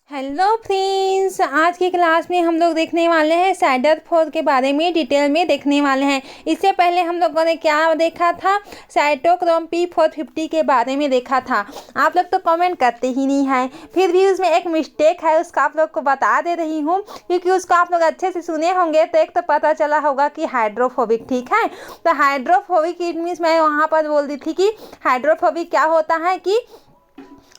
Hello friends, आज की class में हम लोग देखने वाले हैं साइडर-4 के बारे में डिटेल में देखने वाले हैं। इससे पहले हम लोगों ने क्या देखा था, साइटोक्रोम P450 के बारे में देखा था। आप लोग तो कमेंट करते ही नहीं हैं, फिर भी उसमें एक मिस्टेक है, उसका आप लोग को बता दे रही हूँ क्योंकि उसको आप लोग अच्छे से सुने होंगे तो एक तो पता चला होगा कि हाइड्रोफोबिक, ठीक है। तो हाइड्रोफोबिक इट मीन्स मैं वहाँ पर बोल दी थी कि हाइड्रोफोबिक क्या होता है कि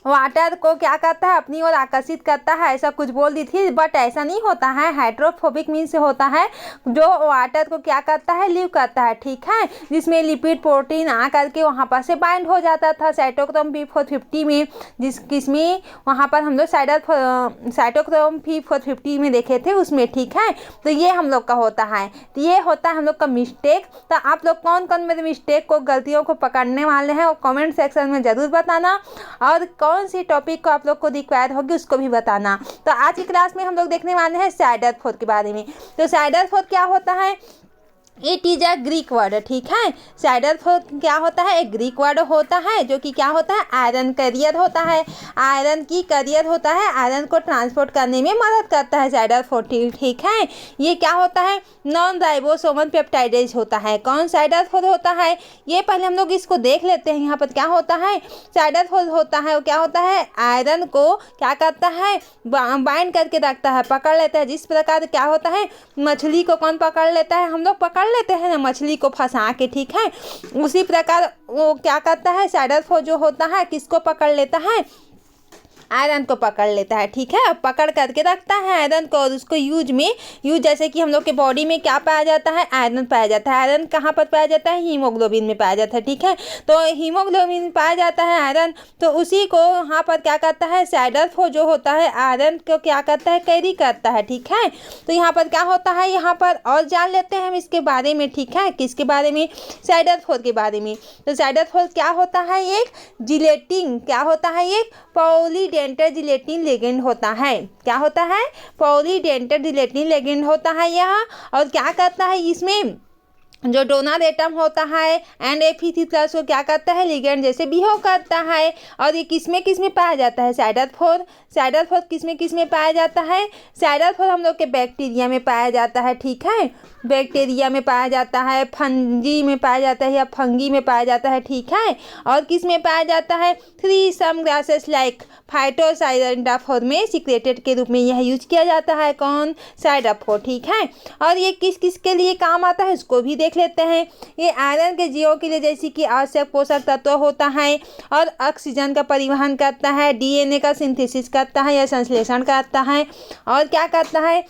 वाटर को क्या करता है, अपनी ओर आकर्षित करता है, ऐसा कुछ बोल दी थी। बट ऐसा नहीं होता है। हाइड्रोफोबिक मीन्स होता है जो वाटर को क्या करता है, लीव करता है, ठीक है, जिसमें लिपिड प्रोटीन आ करके वहाँ पर से बाइंड हो जाता था साइटोक्रोम P450 में, किसमें वहाँ पर हम लोग साइटोक्रोम P450 में देखे थे उसमें, ठीक है। तो ये हम लोग का होता है, तो ये होता है हम लोग का मिस्टेक। तो आप लोग कौन कौन मेरे मिस्टेक को, गलतियों को पकड़ने वाले हैं वो कमेंट सेक्शन में ज़रूर बताना, और कौन सी टॉपिक को आप लोग को रिक्वायर होगी उसको भी बताना। तो आज की क्लास में हम लोग देखने वाले हैं साइडर-4 के बारे में। तो साइडर-4 क्या होता है, it is a Greek word, ठीक है। साइडर-4 क्या होता है, एक ग्रीक वर्ड होता है जो कि क्या होता है, आयरन कैरियर होता है, आयरन की कैरियर होता है, आयरन को ट्रांसपोर्ट करने में मदद करता है साइडर-4, ठीक है। ये क्या होता है, नॉन राइबोसोमल पेप्टाइडेज होता है। कौन साइडर-4 होता है, ये पहले हम लोग इसको देख लेते हैं। यहाँ पर क्या होता है, साइडर-4 होता है वो क्या होता है, आयरन को क्या करता है, बाइंड करके रखता है, पकड़ लेता है। जिस प्रकार क्या होता है, मछली को कौन पकड़ लेता है, हम लोग पकड़ लेते हैं ना मछली को फंसा के, ठीक है। उसी प्रकार वो क्या करता है, साइडर-4 जो होता है किसको पकड़ लेता है, आयरन को पकड़ लेता है, ठीक है। पकड़ करके रखता है आयरन को, और उसको यूज जैसे कि हम लोग के बॉडी में क्या पाया जाता है, आयरन पाया जाता है। आयरन कहाँ पर पाया जाता है, हीमोग्लोबिन में पाया जाता है, ठीक है। तो हीमोग्लोबिन में पाया जाता है आयरन, तो उसी को यहाँ पर क्या करता है, साइडर-4 जो होता है आयरन को क्या करता है, कैरी करता है, ठीक है। तो यहाँ पर क्या होता है, यहाँ पर और जान लेते हैं हम इसके बारे में, ठीक है। किसके बारे में, साइडर-4 के बारे में। तो साइडर-4 क्या होता है, एक जिलेटिन, क्या होता है, एक पॉलीडेंटर जिलेटिन लिगेंड होता है। क्या होता है, पॉलीडेंटर जिलेटिन लिगेंड होता है यह। और क्या करता है, इसमें जो डोनर एटम होता है Fe3+ को क्या करता है, लिगेंड जैसे बिहेव करता है। और ये किसमें पाया जाता है, साइडर-4 किसमें पाया जाता है, साइडर-4 हम लोग के बैक्टीरिया में पाया जाता है, ठीक है। बैक्टीरिया में पाया जाता है, फंजी में पाया जाता है या फंगी में पाया जाता है, ठीक है। और किस में पाया जाता है, 3 सम ग्रासेस लाइक फाइटोसाइडर-4 में सिक्रेटेड के रूप में यह यूज किया जाता है। कौन, साइडर-4, ठीक है। और ये किस के लिए काम आता है उसको भी देख लेते हैं। ये आयरन के जीवों के लिए जैसे कि आवश्यक पोषक तत्व होता है, और ऑक्सीजन का परिवहन करता है, DNA का सिंथेसिस करता है या संश्लेषण करता है, और क्या करता है,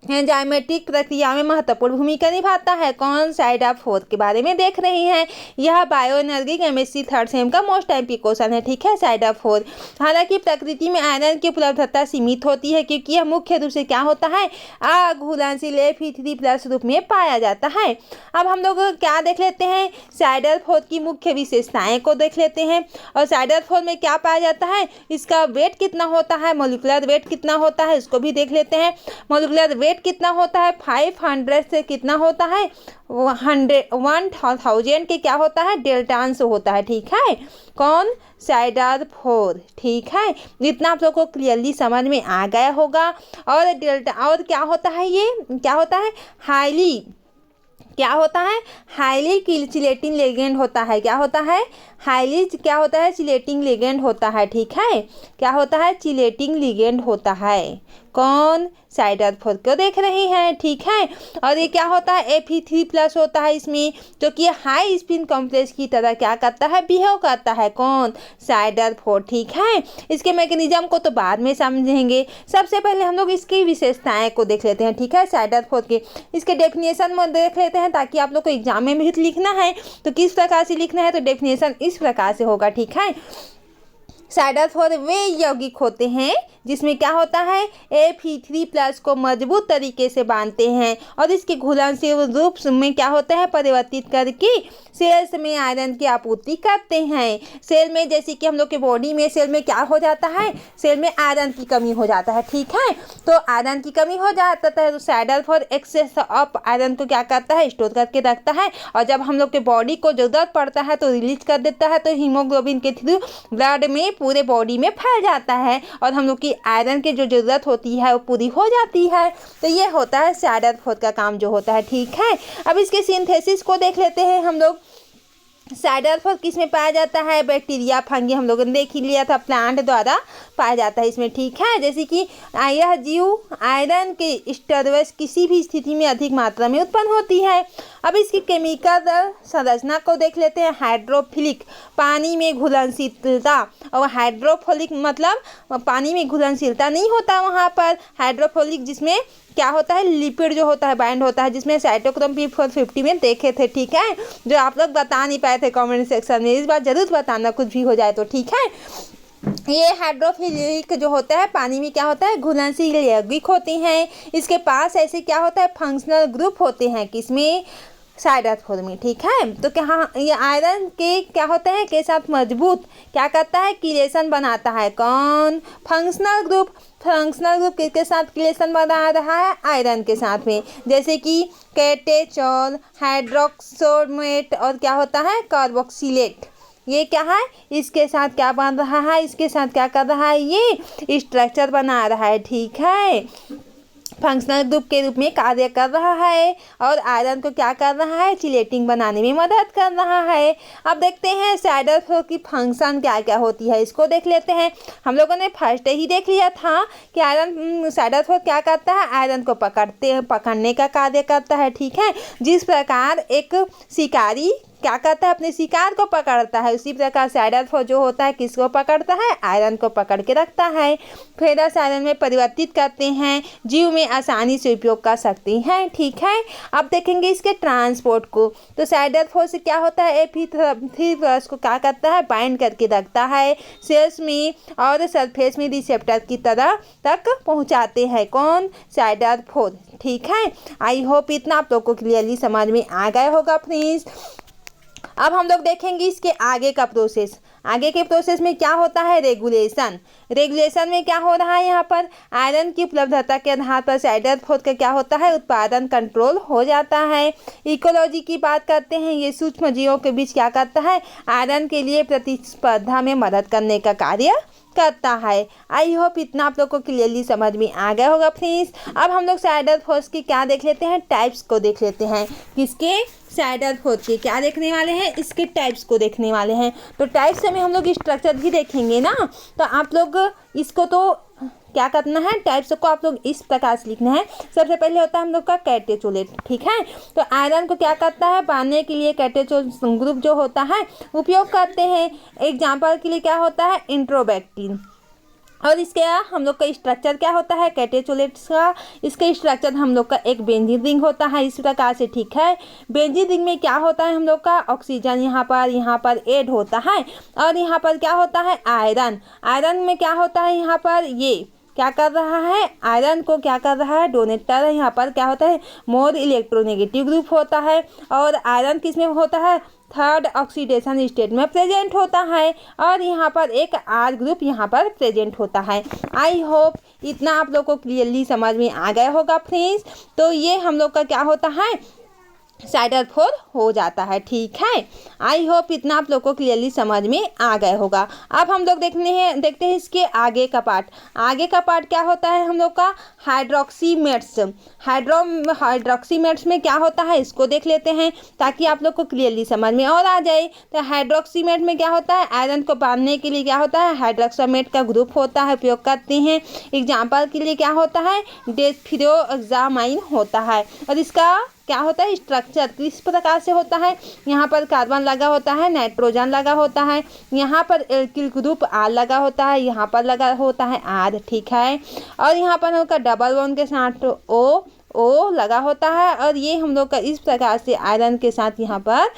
एंजाइमेटिक प्रक्रिया में महत्वपूर्ण भूमिका निभाता है। कौन, साइडर-4 के बारे में देख रहे हैं। यह bio energy chemistry 3rd same का मोस्ट टाइम क्वेश्चन है, ठीक है, साइडर-4। हालांकि प्रकृति में आयरन की उपलब्धता सीमित होती है क्योंकि यह मुख्य रूप से क्या होता है, अघुलनशील Fe3+ रूप में पाया जाता है। अब हम लोग क्या देख लेते हैं, साइडर-4 की मुख्य विशेषताएं को देख लेते हैं। और साइडर-4 में क्या पाया जाता है, इसका वेट कितना होता है, मोलिकुलर वेट कितना होता है उसको भी देख लेते हैं। मोलिकुलर वेट कितना होता है, 500 से कितना होता है, 1000 के क्या होता है, डेल्टान से होता है, ठीक है। कौन, साइडर-4, ठीक है। इतना आप लोग को क्लियरली समझ में आ गया होगा। और डेल्टा, और क्या होता है, ये क्या होता है, हाईली चिलेटिंग लिगेंड होता है। क्या होता है, चिलेटिंग लिगेंड होता है, ठीक है। क्या होता है, चिलेटिंग लिगेंड होता है। कौन, साइडर-4 को देख रहे हैं, ठीक है। और ये क्या होता है, Fe3+ होता है इसमें, जो कि हाई स्पिन कॉम्प्लेक्स की तरह क्या करता है, बिहेव करता है। कौन, साइडर-4, ठीक है। इसके मैकेनिज्म को तो बाद में समझेंगे, सबसे पहले हम लोग इसकी विशेषताएं को देख लेते हैं, ठीक है, साइडर-4 के। इसके डेफिनेशन में देख लेते हैं, ताकि आप लोग को एग्जाम में भी लिखना है तो किस प्रकार से लिखना है, तो डेफिनेशन इस प्रकार से होगा, ठीक है। साइडर-4 वे यौगिक होते हैं जिसमें क्या होता है, Fe3+ को मजबूत तरीके से बांधते हैं, और इसके घुलनशील रूप में क्या होता है, परिवर्तित करके सेल्स में आयरन की आपूर्ति करते हैं। सेल में जैसे कि हम लोग के बॉडी में सेल में क्या हो जाता है, सेल में आयरन की कमी हो जाता है, ठीक है। तो आयरन की कमी हो जाता है तो साइडर-4 एक्सेस ऑफ आयरन को क्या करता है, स्टोर करके रखता है, और जब हम लोग के बॉडी को जरूरत पड़ता है तो रिलीज कर देता है। तो हीमोग्लोबिन के थ्रू ब्लड में पूरे बॉडी में फैल जाता है और हम लोग की आयरन की जो ज़रूरत होती है वो पूरी हो जाती है। तो ये होता है सैडरफोर्ड का काम जो होता है, ठीक है। अब इसके सिंथेसिस को देख लेते हैं हम लोग। सैडरफोर्ड किस में पाया जाता है? बैक्टीरिया, फंगी, हम लोगों ने देख ही लिया था, प्लांट द्वारा पाया जाता है इसमें, ठीक है। जैसे कि यह जीव आयरन के स्टरवश किसी भी स्थिति में अधिक मात्रा में उत्पन्न होती है। अब इसकी केमिकल संरचना को देख लेते हैं। हाइड्रोफिलिक, पानी में घुलनशीलता, और हाइड्रोफोलिक मतलब पानी में घुलनशीलता नहीं होता वहाँ पर। हाइड्रोफोलिक जिसमें क्या होता है, लिपिड जो होता है बाइंड होता है, जिसमें साइटोक्रोम P450 में देखे थे, ठीक है। जो आप लोग बता नहीं पाए थे कमेंट सेक्शन में, इस बार जरूर बताना कुछ भी हो जाए तो, ठीक है। ये हाइड्रोफिलिक जो होता है पानी में क्या होता है, घुलनशील यौगिक होते हैं। इसके पास ऐसे क्या होता है, फंक्शनल ग्रुप होते हैं, किसमें? सैडरफोर्ड में, ठीक है। तो क्या ये आयरन के क्या होता है के साथ मजबूत क्या करता है, किलेशन बनाता है। कौन? Functional group. फंक्शनल ग्रुप किसके साथ किलेशन बना रहा है? आयरन के साथ में। जैसे कि कैटेचोल, हाइड्रोक्सोमेट और क्या होता है, कार्बोक्सिलेट। ये क्या है, इसके साथ क्या बन रहा है, इसके साथ क्या कर रहा है, ये स्ट्रक्चर बना रहा है, ठीक है। फंक्शनल ग्रुप के रूप में कार्य कर रहा है और आयरन को क्या कर रहा है, चिलेटिंग बनाने में मदद कर रहा है। अब देखते हैं सैडरफोर्ड की फंक्शन क्या क्या होती है, इसको देख लेते हैं। हम लोगों ने फर्स्ट ही देख लिया था कि आयरन सैडरफोर्ड क्या करता है, आयरन को पकड़ने का कार्य करता है, ठीक है। जिस प्रकार एक शिकारी क्या करता है, अपने शिकार को पकड़ता है, उसी प्रकार सैडरफोर्ड जो होता है किसको पकड़ता है, आयरन को पकड़ के रखता है। फेरस आयरन में परिवर्तित करते हैं, जीव में आसानी से उपयोग कर सकते हैं, ठीक है। अब देखेंगे इसके ट्रांसपोर्ट को। तो सैडरफोर्ड से क्या होता है, P3+ को क्या करता है, बाइंड करके रखता है सेल्स में और सरफेस में रिसेप्टर की तरह तक पहुँचाते हैं। कौन? सैडरफोर्ड, ठीक है। आई होप इतना आप लोग को क्लियरली समझ में आ गया होगा फ्रेंड्स। अब हम लोग देखेंगे इसके आगे का प्रोसेस। आगे के प्रोसेस में क्या होता है, रेगुलेशन। रेगुलेशन में क्या हो रहा है, यहाँ पर आयरन की उपलब्धता के आधार पर सैडरफोर्ड का क्या होता है, उत्पादन कंट्रोल हो जाता है। इकोलॉजी की बात करते हैं, ये सूक्ष्म जीवों के बीच क्या करता है, आयरन के लिए प्रतिस्पर्धा में मदद करने का कार्य करता है। आई होप इतना आप लोग को क्लियरली समझ में आ गया होगा फ्रेंड्स। अब हम लोग सैडरफोर्ड की क्या देख लेते हैं, टाइप्स को देख लेते हैं। किसके? सैडरफोर्ड के क्या देखने वाले हैं, इसके टाइप्स को देखने वाले हैं। तो टाइप्स में हम लोग स्ट्रक्चर भी देखेंगे ना, तो आप लोग इसको तो क्या करना है, टाइप्स को आप लोग इस प्रकार से लिखना है। सबसे पहले होता है हम लोग का कैटेचोलेट, ठीक है। तो आयरन को क्या करता है, बांधने के लिए कैटेचोल ग्रुप जो होता है उपयोग करते हैं। एग्जाम्पल के लिए क्या होता है, इंट्रोबैक्टीन। और इसके हम लोग का स्ट्रक्चर क्या होता है, कैटेचोलेट्स का, इसका स्ट्रक्चर हम लोग का एक बेंजीन रिंग होता है इस प्रकार से, ठीक है। बेंजीन रिंग में क्या होता है, हम लोग का ऑक्सीजन यहाँ पर ऐड होता है और यहाँ पर क्या होता है, आयरन। आयरन में क्या होता है, यहाँ पर ये क्या कर रहा है, आयरन को क्या कर रहा है, डोनेटर। यहाँ पर क्या होता है, मोर इलेक्ट्रोनेगेटिव ग्रुप होता है और आयरन किस में होता है, थर्ड ऑक्सीडेशन स्टेट में प्रेजेंट होता है और यहाँ पर एक आर ग्रुप यहाँ पर प्रेजेंट होता है। आई होप इतना आप लोग को क्लियरली समझ में आ गया होगा फ्रेंड्स। तो ये हम लोग का क्या होता है, सैडरफोर्ड हो जाता है, ठीक है। आई होप इतना आप लोग को क्लियरली समझ में आ गया होगा। अब हम लोग देखते हैं इसके आगे का पार्ट। आगे का पार्ट क्या होता है, हम लोग का हाइड्रोक्सीमेट्स। हाइड्रोक्सीमेट्स में क्या होता है, इसको देख लेते हैं ताकि आप लोग को क्लियरली समझ में और आ जाए। तो हाइड्रोक्सीमेट में क्या होता है, आयरन को बांधने के लिए क्या होता है, हाइड्रोक्सीमेट का ग्रुप होता है, उपयोग करते हैं। एग्जाम्पल के लिए क्या होता है, डेस्फिरोक्सामाइन होता है। और इसका क्या होता है, स्ट्रक्चर किस प्रकार से होता है, यहाँ पर कार्बन लगा होता है, नाइट्रोजन लगा होता है, यहाँ पर एल्किल ग्रुप आर लगा होता है, यहाँ पर लगा होता है आर, ठीक है। और यहाँ पर उनका डबल बॉन्ड के साथ ओ लगा होता है और ये हम लोग का इस प्रकार से आयरन के साथ यहाँ पर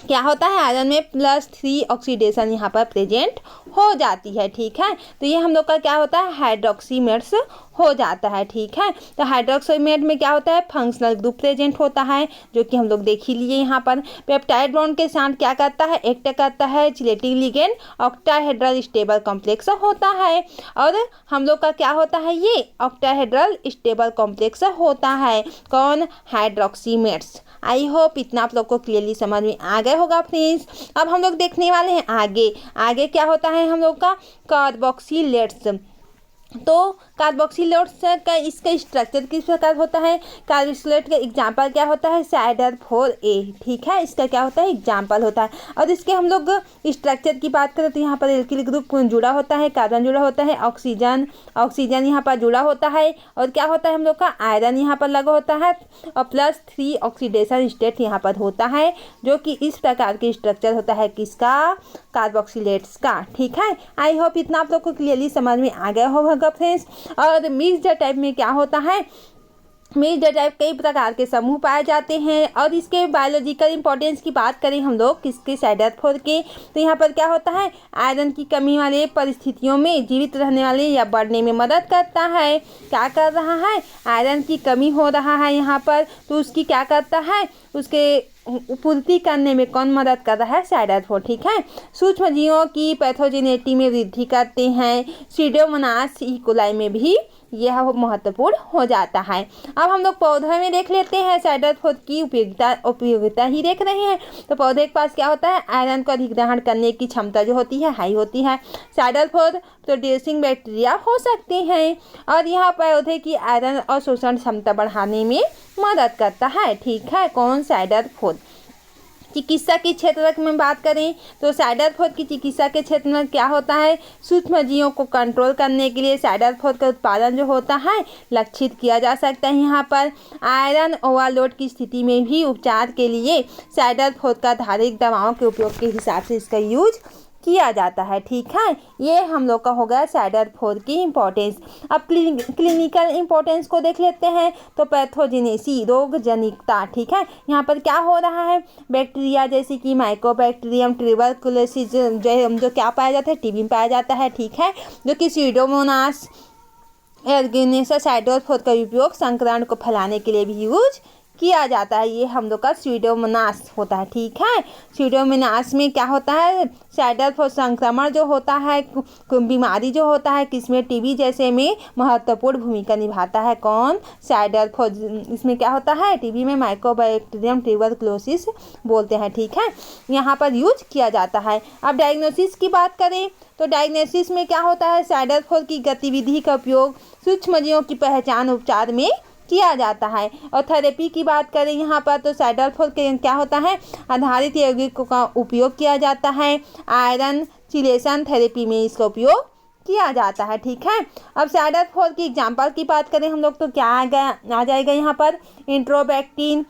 क्या होता है, आयरन में +3 ऑक्सीडेशन यहाँ पर प्रेजेंट हो जाती है, ठीक है। तो ये हम लोग का क्या होता है, हाइड्रोक्सीमेट्स हो जाता है। ठीक है, तो हाइड्रोक्साइड में क्या होता है, फंक्शनल ग्रुप प्रेजेंट होता है, जो कि हम लोग देख ही लिए यहाँ पर। पेप्टाइड बॉन्ड के साथ क्या करता है, एक्ट करता है chelating ligand, octahedral stable complex होता है। और हम लोग का क्या होता है, ये ऑक्टाहेड्रल स्टेबल कॉम्प्लेक्स होता है। कौन, हाइड्रोक्सीमेट्स। आई होप इतना आप लोग को क्लियरली समझ में आ गया होगा फ्रेंड्स। अब हम लोग देखने वाले हैं आगे। आगे क्या होता है हम लोग का, कार्बोक्सिलेट्स। तो कार्बोक्सिलेट्स का इसका स्ट्रक्चर किस प्रकार होता है, कार्बोक्सिलेट का एग्जाम्पल क्या होता है, SIDR4A। ठीक है, इसका क्या होता है, एग्जाम्पल होता है। और इसके हम लोग स्ट्रक्चर की बात करें तो यहाँ पर एल्किल ग्रुप जुड़ा होता है, कार्बन जुड़ा होता है, ऑक्सीजन यहाँ पर जुड़ा होता है, और क्या होता है हम लोग का, आयरन यहाँ पर लगा होता है, और +3 ऑक्सीडेशन स्टेट यहाँ पर होता है, जो कि इस प्रकार की स्ट्रक्चर होता है किसका, कार्बोक्सिलेट्स का। ठीक है, आई होप इतना आप लोग को क्लियरली समझ में आ गया होगा फ्रेंड्स। और मिक्स्ड टाइप में क्या होता है, मिक्स्ड टाइप कई प्रकार के समूह पाए जाते हैं। और इसके बायोलॉजिकल इंपॉर्टेंस की बात करें हम लोग किसके, SIDR4 के, तो यहाँ पर क्या होता है, आयरन की कमी वाले परिस्थितियों में जीवित रहने वाले या बढ़ने में मदद करता है। क्या कर रहा है, आयरन की कमी हो रहा है यहाँ पर, तो उसकी क्या करता है, उसके पूर्ति करने में कौन मदद कर रहा है, SIDR4। ठीक है, सूक्ष्म जीवों की पैथोजेनिटी में वृद्धि करते हैं। सीडोमोनास इकोलाई में भी यह महत्वपूर्ण हो जाता है। अब हम लोग पौधे में देख लेते हैं, SIDR4 की उपयोगिता ही देख रहे हैं। तो पौधे के पास क्या होता है, आयरन को अधिग्रहण करने की क्षमता जो होती है हाई होती है। SIDR4 प्रोड्यूसिंग बैक्टीरिया हो सकते हैं, और यह पौधे की आयरन और शोषण क्षमता बढ़ाने में मदद करता है। ठीक है, कौन, SIDR4। चिकित्सा के क्षेत्र में बात करें तो SIDR4 की चिकित्सा के क्षेत्र में क्या होता है, सूक्ष्म जीवों को कंट्रोल करने के लिए SIDR4 का उत्पादन जो होता है लक्षित किया जा सकता है। यहाँ पर आयरन ओवरलोड की स्थिति में भी उपचार के लिए SIDR4 का आधारित दवाओं के उपयोग के हिसाब से इसका यूज किया जाता है। ठीक है, ये हम लोग का हो गया SIDR4 की इम्पोर्टेंस। अब क्लिनिकल इम्पोर्टेंस को देख लेते हैं। तो पैथोजेनेसी, रोग जनिकता। ठीक है, यहाँ पर क्या हो रहा है, बैक्टीरिया जैसे कि माइकोबैक्टीरियम, ट्यूबरकुलोसिस जो क्या पाया जाता है, टीबी में पाया जाता है। ठीक है, जो कि सीडोमोनास एर्गेनेसा SIDR4 का उपयोग संक्रमण को फैलाने के लिए भी यूज किया जाता है। ये हम लोग का स्यूडोमोनास होता है। ठीक है, स्यूडोमोनास में क्या होता है, SIDR4 संक्रमण जो होता है, बीमारी जो होता है किसमें, टीबी जैसे में महत्वपूर्ण भूमिका निभाता है। कौन, SIDR4। इसमें क्या होता है, टीबी में माइकोबैक्टीरियम ट्यूबरकुलोसिस बोलते हैं। ठीक है, यहाँ पर यूज किया जाता है। अब डायग्नोसिस की बात करें तो डायग्नोसिस में क्या होता है, SIDR4 की गतिविधि का उपयोग सूक्ष्मजीवों की पहचान उपचार में किया जाता है। और थेरेपी की बात करें यहाँ पर तो SIDR4 के क्या होता है, आधारित यौगिकों का उपयोग किया जाता है। आयरन चिलेशन थेरेपी में इसका उपयोग किया जाता है। ठीक है, अब SIDR4 की एग्जाम्पल की बात करें हम लोग तो क्या आ जाएगा यहाँ पर, इंट्रोबैक्टीन,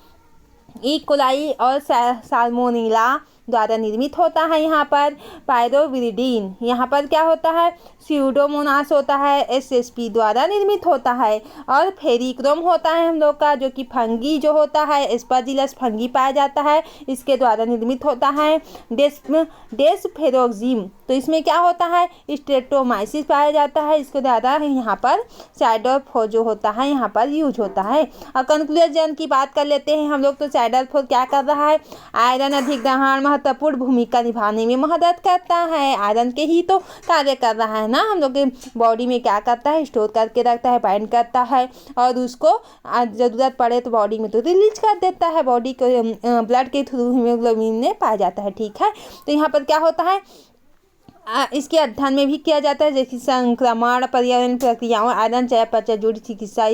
ई कोलाई और साल्मोनेला द्वारा निर्मित होता है। यहाँ पर पायरोविरिडीन, यहाँ पर क्या होता है, स्यूडोमोनास होता है, SSP द्वारा निर्मित होता है। और फेरिक्रोम होता है हम लोग का, जो कि फंगी जो होता है, एस्परजिलस फंगी पाया जाता है, इसके द्वारा निर्मित होता है। डेस्फेरोक्सिम, तो इसमें क्या होता है, स्ट्रेप्टोमाइसिस पाया जाता है, इसके द्वारा यहाँ पर SIDR4 जो होता है यहाँ पर यूज होता है। और कंक्लूजन की बात कर लेते हैं हम लोग तो SIDR4 क्या कर रहा है, आयरन अधिग्रहण महत्वपूर्ण भूमिका निभाने में मदद करता है। आयरन के ही तो कार्य कर रहा है ना, हम लोग के बॉडी में क्या करता है, स्टोर करके रखता है, बाइंड करता है, और उसको ज़रूरत पड़े तो बॉडी में तो रिलीज कर देता है। बॉडी को ब्लड के थ्रू हीमोग्लोबिन में पाया जाता है। ठीक है, तो यहाँ पर क्या होता है, इसके अध्ययन में भी किया जाता है, जैसे संक्रमण, पर्यावरण प्रक्रियाओं, आयरन चयापचय जुड़ी चिकित्सा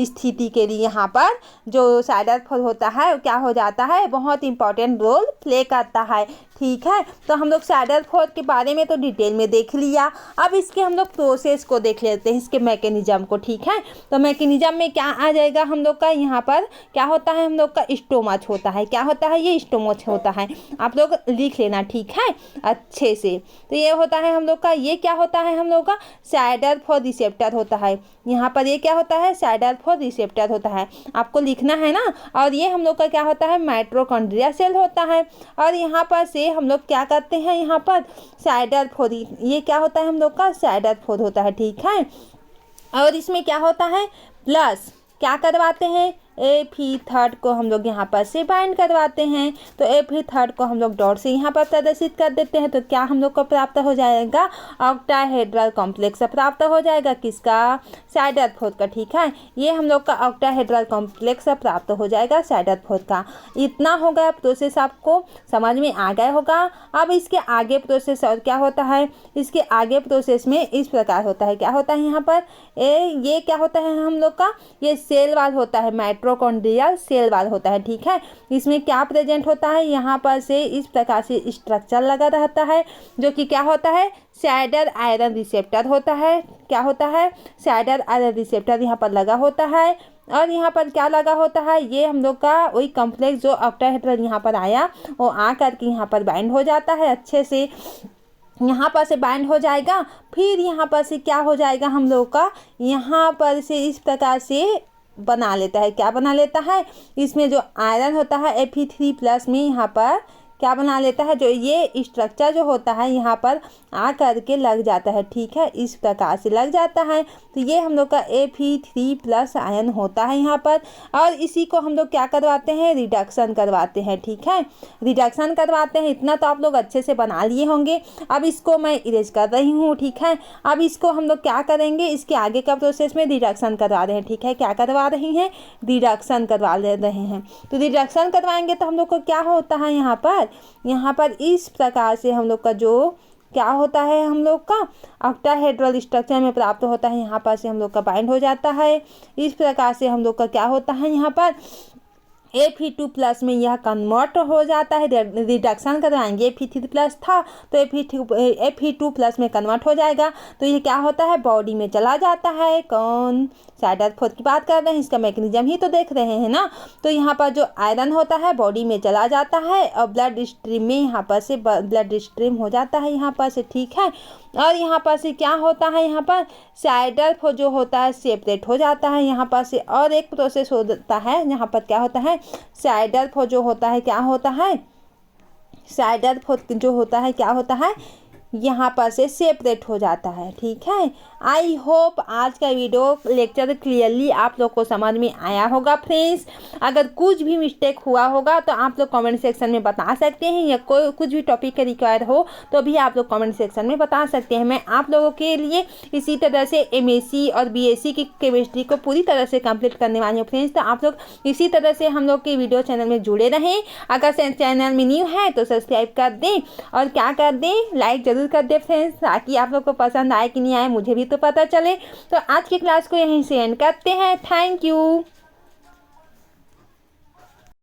स्थिति के लिए यहाँ पर जो SIDR4 होता है क्या हो जाता है, बहुत इंपॉर्टेंट रोल प्ले करता है। ठीक है, तो हम लोग SIDR4 के बारे में तो डिटेल में देख लिया। अब इसके हम लोग प्रोसेस को देख लेते हैं, इसके मैकेनिज्म को। ठीक है, तो मैकेनिज्म में क्या आ जाएगा हम लोग का, यहाँ पर क्या होता है, हम लोग का स्टोमच होता है। क्या होता है, ये स्टोमच होता है, आप लोग लिख लेना। ठीक है, अच्छे से। तो ये होता है हम लोग का, ये क्या होता है हम लोग का, SIDR4 रिसेप्टर होता है। यहाँ पर ये क्या होता है, SIDR4 रिसेप्टर होता है, आपको लिखना है ना। और ये हम लोग का क्या होता है, माइटोकॉन्ड्रिया सेल होता है। और यहाँ पर से हम लोग क्या करते हैं, यहाँ पर SIDR4, ये क्या होता है हम लोग का, SIDR4 होता है। ठीक है, और इसमें क्या होता है, प्लस क्या करवाते हैं, Fe3 को हम लोग यहाँ पर से बाइंड करवाते हैं। तो Fe3 को हम लोग डॉट से यहाँ पर प्रदर्शित कर देते हैं। तो क्या हम लोग को प्राप्त हो जाएगा, ऑक्टाहेड्रल कॉम्प्लेक्स प्राप्त हो जाएगा, किसका, साइडरफोर्ड का। ठीक है, ये हम लोग का ऑक्टाहेड्रल कॉम्प्लेक्स प्राप्त हो जाएगा साइडरफोर्ड का। इतना हो गया प्रोसेस, आपको समझ में आ गया होगा। अब इसके आगे प्रोसेस और क्या होता है, इसके आगे प्रोसेस में इस प्रकार होता है, क्या होता है यहाँ पर, ये क्या होता है हम लोग का, ये सेल वाल होता है, माइटोकॉन्ड्रियल सेल वाल होता है। ठीक है, इसमें क्या प्रेजेंट होता है, यहाँ पर से इस प्रकार से स्ट्रक्चर लगा रहता है, जो कि क्या होता है, साइडर आयरन रिसेप्टर होता है। क्या होता है, साइडर आयरन रिसेप्टर यहाँ पर लगा होता है। और यहाँ पर क्या लगा होता है, ये हम लोग का वही कॉम्प्लेक्स जो ऑक्टाहेड्रल यहाँ पर आया, वो आ करके यहाँ पर बाइंड हो जाता है, अच्छे से यहाँ पर से बाइंड हो जाएगा। फिर यहाँ पर से क्या हो जाएगा, हम लोग का यहाँ पर से इस प्रकार से बना लेता है, क्या बना लेता है, इसमें जो आयरन होता है Fe3+ में यहाँ पर क्या बना लेता है, जो ये स्ट्रक्चर जो होता है यहाँ पर आ करके लग जाता है। ठीक है, इस प्रकार से लग जाता है। तो ये हम लोग का Fe3+ आयन होता है यहाँ पर। और इसी को हम लोग क्या करवाते हैं, रिडक्शन करवाते हैं। ठीक है, रिडक्शन करवाते हैं। इतना तो आप लोग अच्छे से बना लिए होंगे। अब इसको मैं इरेज कर रही हूँ। ठीक है, अब इसको हम लोग क्या करेंगे, इसके आगे का प्रोसेस में रिडक्शन करवा रहे हैं। ठीक है, क्या करवा रही हैं, रिडक्शन करवा रहे हैं। तो रिडक्शन करवाएंगे तो हम लोग को क्या होता है, यहाँ पर इस प्रकार से हम लोग का जो क्या होता है, हम लोग का ऑक्टाहेड्रल स्ट्रक्चर में प्राप्त होता है, यहाँ पर से हम लोग का बाइंड हो जाता है। इस प्रकार से हम लोग का क्या होता है, यहाँ पर Fe2+ में यह कन्वर्ट हो जाता है। रिडक्शन करवाएंगे, Fe3+ था तो Fe2+ में कन्वर्ट हो जाएगा। तो ये क्या होता है, बॉडी में चला जाता है। कौन, साइडरफोर्ड की बात कर रहे हैं, इसका मैकेनिज्म ही तो देख रहे हैं ना। तो यहाँ पर जो आयरन होता है बॉडी में चला जाता है और ब्लड स्ट्रीम में यहाँ पर से ब्लड स्ट्रीम हो जाता है यहाँ पर से। ठीक है, और यहाँ पर से क्या होता है, यहाँ पर साइडरफोर्ड जो होता है सेपरेट हो जाता है यहाँ पर से। और एक प्रोसेस होता है, यहाँ पर क्या होता है, साइडरफोर्ड जो होता है, क्या होता है, साइडरफोर्ड जो होता है क्या होता है, यहाँ पर से सेपरेट हो जाता है। ठीक है, आई होप आज का वीडियो लेक्चर क्लियरली आप लोग को समझ में आया होगा फ्रेंड्स। अगर कुछ भी मिस्टेक हुआ होगा तो आप लोग कमेंट सेक्शन में बता सकते हैं, या कोई कुछ भी टॉपिक का रिक्वायर हो तो भी आप लोग कमेंट सेक्शन में बता सकते हैं। मैं आप लोगों के लिए इसी तरह से MSc और BSc की केमिस्ट्री को पूरी तरह से कंप्लीट करने वाली हूँ फ्रेंड्स। तो आप लोग इसी तरह से हम लोग के वीडियो चैनल में जुड़े रहें। अगर चैनल में न्यू है तो सब्सक्राइब कर दें और क्या कर दें, लाइक जरूर कर दें फ्रेंड्स, ताकि आप लोग को पसंद आए कि नहीं आए मुझे भी तो पता चले। तो आज की क्लास को यहीं से एंड करते हैं। Thank you.